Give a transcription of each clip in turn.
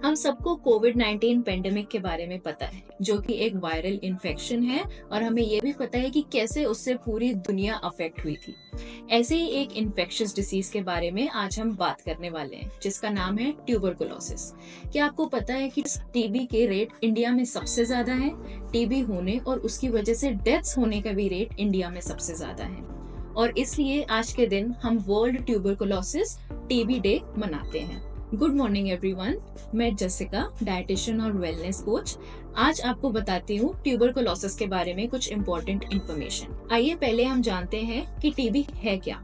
हम सबको कोविड-19 पेंडेमिक के बारे में पता है, जो कि एक वायरल इन्फेक्शन है और हमें ये भी पता है कि कैसे उससे पूरी दुनिया अफेक्ट हुई थी। ऐसे ही एक इन्फेक्शियस डिसीज के बारे में आज हम बात करने वाले हैं, जिसका नाम है ट्यूबरकुलोसिस। क्या आपको पता है कि टीबी के रेट इंडिया में सबसे ज्यादा है? टीबी होने और उसकी वजह से डेथ्स होने का भी रेट इंडिया में सबसे ज्यादा है और इसलिए आज के दिन हम वर्ल्ड ट्यूबरकुलोसिस टीबी डे मनाते हैं। गुड मॉर्निंग एवरीवन, मैं जसिका, डाइटिशियन और वेलनेस कोच। आज आपको बताती हूँ ट्यूबरकुलोसिस के बारे में कुछ इम्पोर्टेंट इन्फॉर्मेशन। आइए पहले हम जानते हैं कि टीबी है क्या।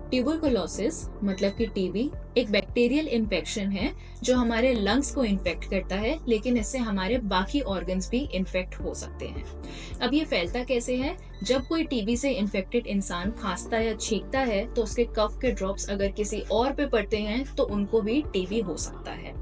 ट्यूबरकुलोसिस मतलब कि टीबी एक बैक्टीरियल इन्फेक्शन है जो हमारे लंग्स को इन्फेक्ट करता है, लेकिन इससे हमारे बाकी ऑर्गन्स भी इन्फेक्ट हो सकते हैं। अब ये फैलता कैसे है? जब कोई टीबी से इन्फेक्टेड इंसान खांसता या छींकता है तो उसके कफ के ड्रॉप्स अगर किसी और पे पड़ते हैं तो उनको भी टीबी हो सकता है।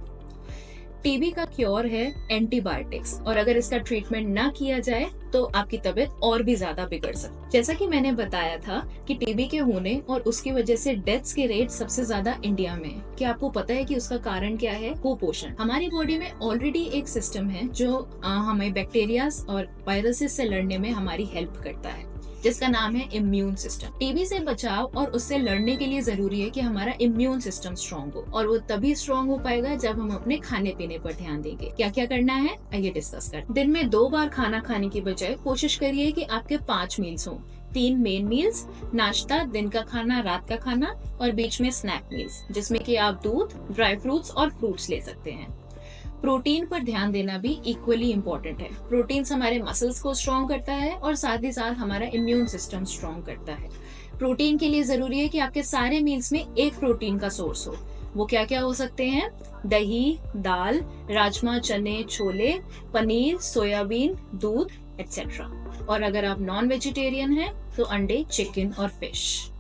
टीबी का क्योर है एंटीबायोटिक्स, और अगर इसका ट्रीटमेंट ना किया जाए तो आपकी तबीयत और भी ज्यादा बिगड़ सकती है। जैसा कि मैंने बताया था कि टीबी के होने और उसकी वजह से डेथ्स के रेट सबसे ज्यादा इंडिया में है। क्या आपको पता है कि उसका कारण क्या है? कुपोषण। हमारी बॉडी में ऑलरेडी एक सिस्टम है जो हमें बैक्टीरिया और वायरसेस से लड़ने में हमारी हेल्प करता है, जिसका नाम है इम्यून सिस्टम। टीबी से बचाव और उससे लड़ने के लिए जरूरी है कि हमारा इम्यून सिस्टम स्ट्रॉन्ग हो, और वो तभी स्ट्रॉन्ग हो पाएगा जब हम अपने खाने पीने पर ध्यान देंगे। क्या क्या करना है आइए डिस्कस करते हैं। दिन में 2 बार खाना खाने की बजाय कोशिश करिए कि आपके 5 मील्स हों। 3 मेन मील्स, नाश्ता, दिन का खाना, रात का खाना और बीच में स्नैक मील्स, जिसमें कि आप दूध, ड्राई फ्रूट्स और फ्रूट्स ले सकते हैं। प्रोटीन पर ध्यान देना भी इक्वली इम्पोर्टेंट है। प्रोटीन हमारे मसल्स को स्ट्रॉन्ग करता है और साथ ही साथ हमारा इम्यून सिस्टम स्ट्रॉन्ग करता है। प्रोटीन के लिए जरूरी है कि आपके सारे मील्स में एक प्रोटीन का सोर्स हो। वो क्या क्या हो सकते हैं? दही, दाल, राजमा, चने, छोले, पनीर, सोयाबीन, दूध एक्सेट्रा। और अगर आप नॉन वेजिटेरियन हैं तो अंडे, चिकन और फिश।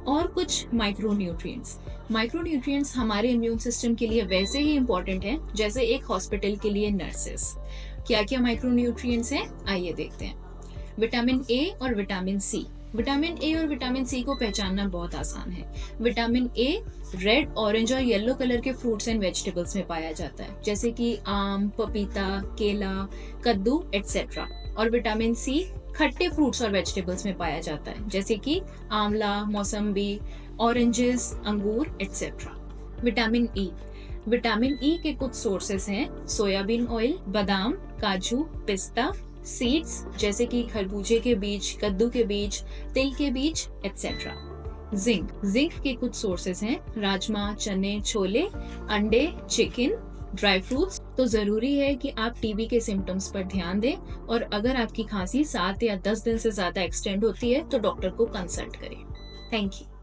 और कुछ माइक्रोन्यूट्रिएंट्स हमारे इम्यून सिस्टम के लिए वैसे ही इम्पोर्टेंट हैं जैसे एक हॉस्पिटल के लिए नर्सेस। क्या क्या माइक्रोन्यूट्रिएंट्स हैं आइए देखते हैं। विटामिन ए और विटामिन सी। विटामिन ए और विटामिन सी को पहचानना बहुत आसान है। विटामिन ए रेड, ऑरेंज और येलो कलर के फ्रूट्स एंड वेजिटेबल्स में पाया जाता है, जैसे कि आम, पपीता, केला, कद्दू एक्सेट्रा। और विटामिन सी खट्टे फ्रूट्स और वेजिटेबल्स में पाया जाता है, जैसे कि आंवला, मौसम्बी, ऑरेंजेस, अंगूर etcetera. Vitamin E. Vitamin E के कुछ सोर्सेस हैं सोयाबीन ऑयल, बादाम, काजू, पिस्ता, सीड्स जैसे कि खरबूजे के बीज, कद्दू के बीज, तिल के बीज एक्सेट्रा। जिंक के कुछ सोर्सेस हैं राजमा, चने, छोले, अंडे, चिकन, ड्राई फ्रूट्स। तो जरूरी है कि आप टीबी के सिम्टम्स पर ध्यान दें, और अगर आपकी खांसी 7 या 10 दिन से ज्यादा एक्सटेंड होती है तो डॉक्टर को कंसल्ट करें। Thank you.